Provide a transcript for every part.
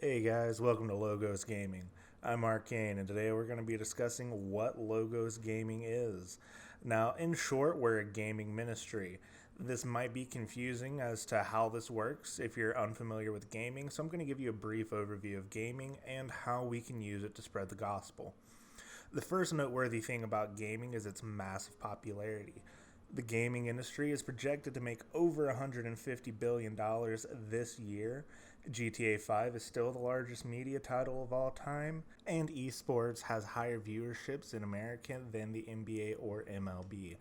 Hey guys, welcome to Logos Gaming. I'm Arcane, and today we're going to be discussing what Logos Gaming is. Now, in short, we're a gaming ministry. This might be confusing as to how this works if you're unfamiliar with gaming, so I'm going to give you a brief overview of gaming and how we can use it to spread the gospel. The first noteworthy thing about gaming is its massive popularity. The gaming industry is projected to make over $150 billion this year. GTA 5 is still the largest media title of all time, and esports has higher viewerships in America than the NBA or MLB.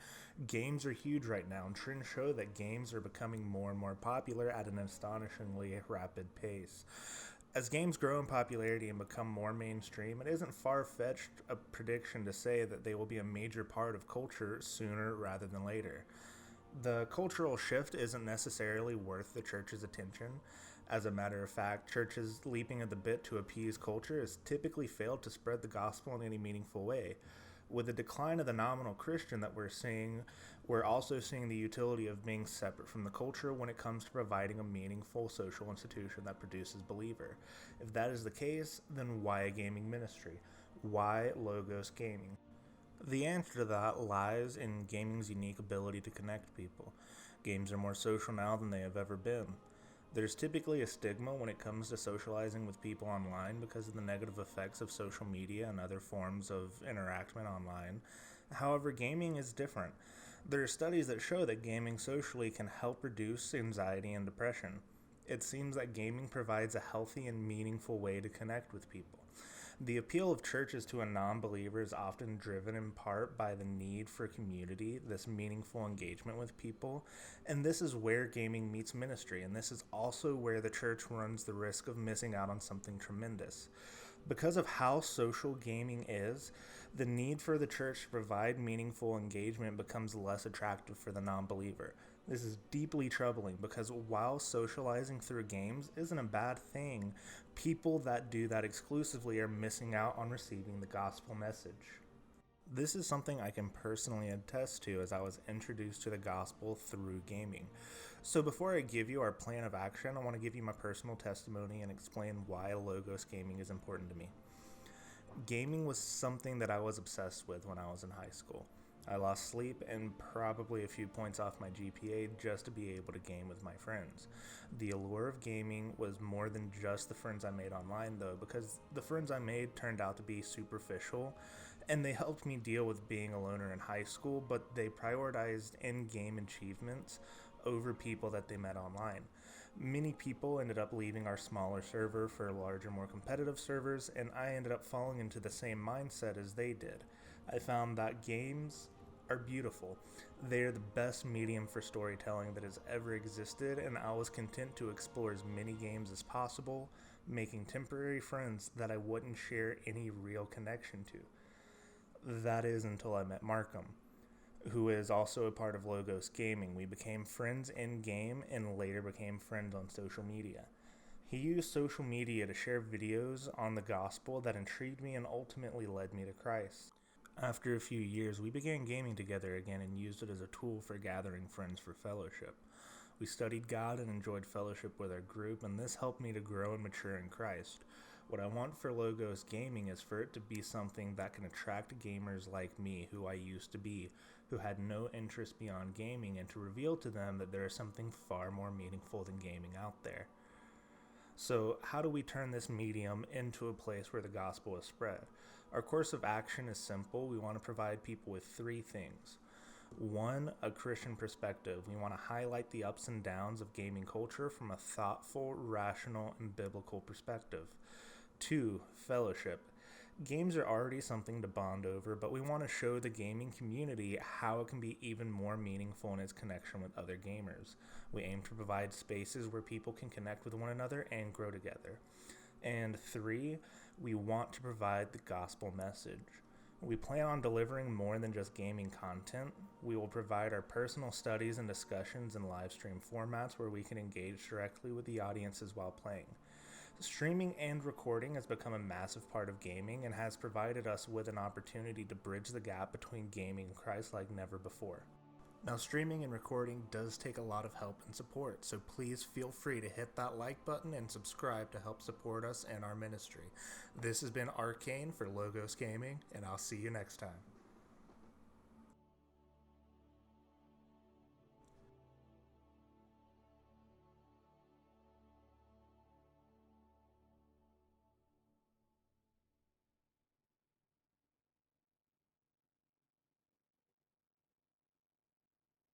Games are huge right now, and trends show that games are becoming more and more popular at an astonishingly rapid pace. As games grow in popularity and become more mainstream, it isn't far-fetched a prediction to say that they will be a major part of culture sooner rather than later. The cultural shift isn't necessarily worth the church's attention. As a matter of fact, churches leaping at the bit to appease culture has typically failed to spread the gospel in any meaningful way. With the decline of the nominal Christian that we're seeing, we're also seeing the utility of being separate from the culture when it comes to providing a meaningful social institution that produces believer. If that is the case, then why a gaming ministry? Why Logos Gaming? The answer to that lies in gaming's unique ability to connect people. Games are more social now than they have ever been. There's typically a stigma when it comes to socializing with people online because of the negative effects of social media and other forms of interaction online. However, gaming is different. There are studies that show that gaming socially can help reduce anxiety and depression. It seems that gaming provides a healthy and meaningful way to connect with people. The appeal of churches to a non believer is often driven in part by the need for community, this meaningful engagement with people, and this is where gaming meets ministry, and this is also where the church runs the risk of missing out on something tremendous. Because of how social gaming is, the need for the church to provide meaningful engagement becomes less attractive for the non believer. This is deeply troubling because while socializing through games isn't a bad thing, people that do that exclusively are missing out on receiving the gospel message. This is something I can personally attest to as I was introduced to the gospel through gaming. So before I give you our plan of action, I want to give you my personal testimony and explain why Logos Gaming is important to me. Gaming was something that I was obsessed with when I was in high school. I lost sleep and probably a few points off my GPA just to be able to game with my friends. The allure of gaming was more than just the friends I made online, though, because the friends I made turned out to be superficial, and they helped me deal with being a loner in high school, but they prioritized in-game achievements over people that they met online. Many people ended up leaving our smaller server for larger, more competitive servers, and I ended up falling into the same mindset as they did. I found that games are beautiful. They are the best medium for storytelling that has ever existed, and I was content to explore as many games as possible, making temporary friends that I wouldn't share any real connection to. That is until I met Markham, who is also a part of Logos Gaming. We became friends in game and later became friends on social media. He used social media to share videos on the gospel that intrigued me and ultimately led me to Christ. After a few years, we began gaming together again and used it as a tool for gathering friends for fellowship. We studied God and enjoyed fellowship with our group, and this helped me to grow and mature in Christ. What I want for Logos Gaming is for it to be something that can attract gamers like me, who I used to be, who had no interest beyond gaming, and to reveal to them that there is something far more meaningful than gaming out there. So, how do we turn this medium into a place where the gospel is spread? Our course of action is simple. We want to provide people with three things. One, a Christian perspective. We want to highlight the ups and downs of gaming culture from a thoughtful, rational, and biblical perspective. Two, fellowship. Games are already something to bond over, but we want to show the gaming community how it can be even more meaningful in its connection with other gamers. We aim to provide spaces where people can connect with one another and grow together. And three, we want to provide the gospel message. We plan on delivering more than just gaming content. We will provide our personal studies and discussions in live stream formats where we can engage directly with the audiences while playing. Streaming and recording has become a massive part of gaming and has provided us with an opportunity to bridge the gap between gaming and Christ like never before. Now, streaming and recording does take a lot of help and support, so please feel free to hit that like button and subscribe to help support us and our ministry. This has been Arcane for Logos Gaming, and I'll see you next time.